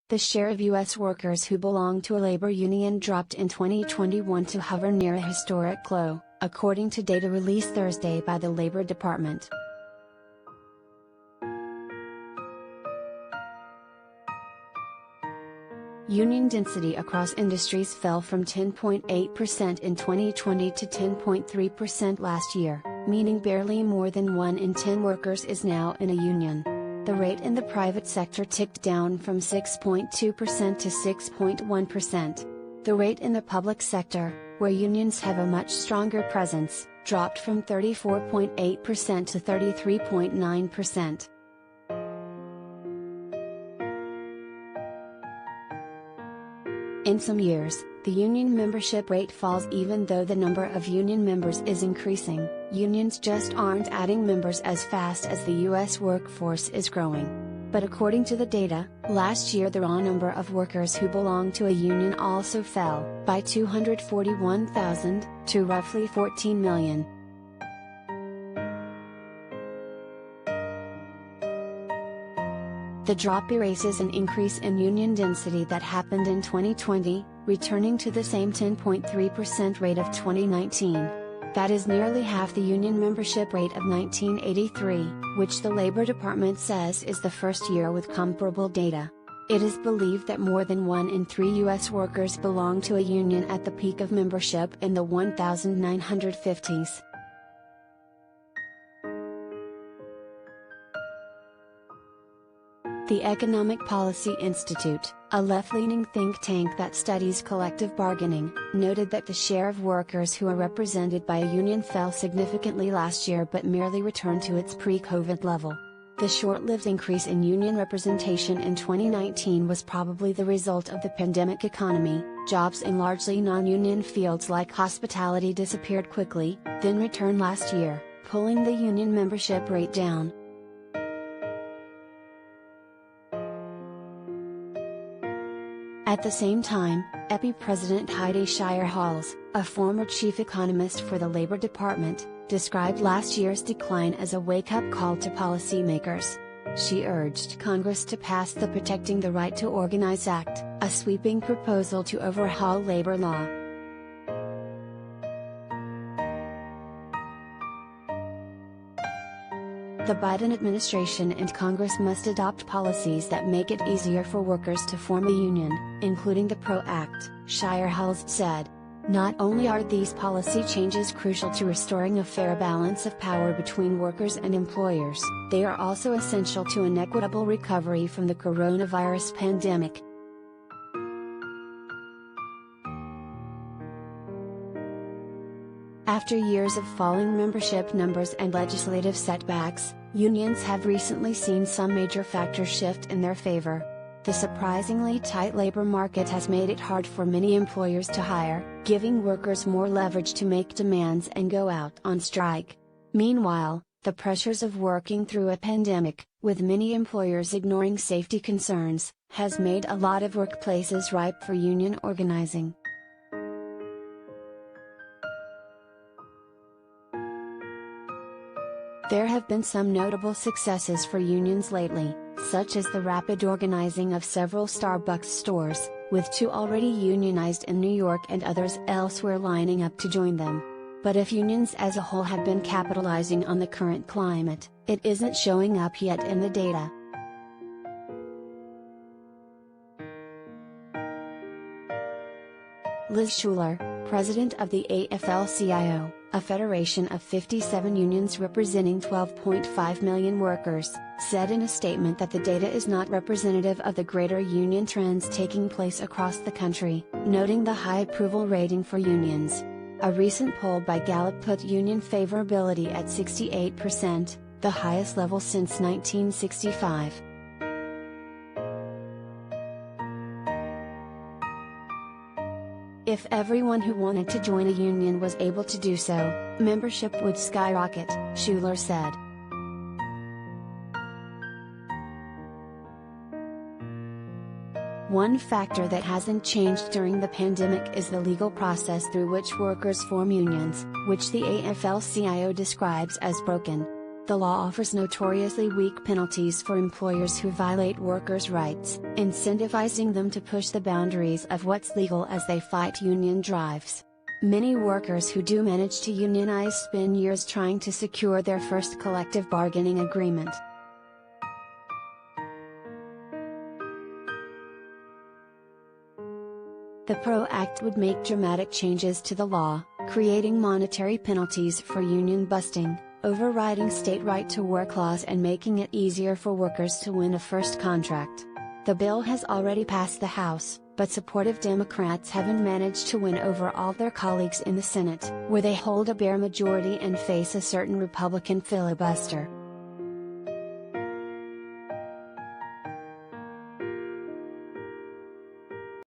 The share of U.S. workers who belong to a labor union dropped in 2021 to hover near a historic low, according to data released Thursday by the Labor Department. Union density across industries fell from 10.8% in 2020 to 10.3% last year, meaning barely more than 1 in 10 workers is now in a union. The rate in the private sector ticked down from 6.2% to 6.1%. The rate in the public sector, where unions have a much stronger presence, dropped from 34.8% to 33.9%. In some years, the union membership rate falls even though the number of union members is increasing. Unions just aren't adding members as fast as the U.S. workforce is growing. But according to the data, last year the raw number of workers who belong to a union also fell by 241,000 to roughly 14 million. The drop erases an increase in union density that happened in 2020, returning to the same 10.3% rate of 2019. That is nearly half the union membership rate of 1983, which the Labor Department says is the first year with comparable data. It is believed that more than 1 in 3 U.S. workers belonged to a union at the peak of membership in the 1950s. The Economic Policy Institute, a left-leaning think tank that studies collective bargaining, noted that the share of workers who are represented by a union fell significantly last year but merely returned to its pre-COVID level. The short-lived increase in union representation in 2019 was probably the result of the pandemic economy. Jobs in largely non-union fields like hospitality disappeared quickly, then returned last year, pulling the union membership rate down. At the same time, EPI President Heidi Shyer-Hulls, a former chief economist for the Labor Department, described last year's decline as a wake-up call to policymakers. She urged Congress to pass the Protecting the Right to Organize Act, a sweeping proposal to overhaul labor law. The Biden administration and Congress must adopt policies that make it easier for workers to form a union, including the PRO Act, Shyer-Hulls said. Not only are these policy changes crucial to restoring a fair balance of power between workers and employers, they are also essential to an equitable recovery from the coronavirus pandemic. After years of falling membership numbers and legislative setbacks, unions have recently seen some major factors shift in their favor. The surprisingly tight labor market has made it hard for many employers to hire, giving workers more leverage to make demands and go out on strike. Meanwhile, the pressures of working through a pandemic, with many employers ignoring safety concerns, has made a lot of workplaces ripe for union organizing. There have been some notable successes for unions lately, such as the rapid organizing of several Starbucks stores, with 2 already unionized in New York and others elsewhere lining up to join them. But if unions as a whole have been capitalizing on the current climate, it isn't showing up yet in the data. Liz Shuler, president of the AFL-CIO, a federation of 57 unions representing 12.5 million workers, said in a statement that the data is not representative of the greater union trends taking place across the country, noting the high approval rating for unions. A recent poll by Gallup put union favorability at 68%, the highest level since 1965. If everyone who wanted to join a union was able to do so, membership would skyrocket, Shuler said. One factor that hasn't changed during the pandemic is the legal process through which workers form unions, which the AFL-CIO describes as broken. The law offers notoriously weak penalties for employers who violate workers' rights, incentivizing them to push the boundaries of what's legal as they fight union drives. Many workers who do manage to unionize spend years trying to secure their first collective bargaining agreement. The PRO Act would make dramatic changes to the law, creating monetary penalties for union busting, overriding state right-to-work laws and making it easier for workers to win a first contract. The bill has already passed the House, but supportive Democrats haven't managed to win over all their colleagues in the Senate, where they hold a bare majority and face a certain Republican filibuster.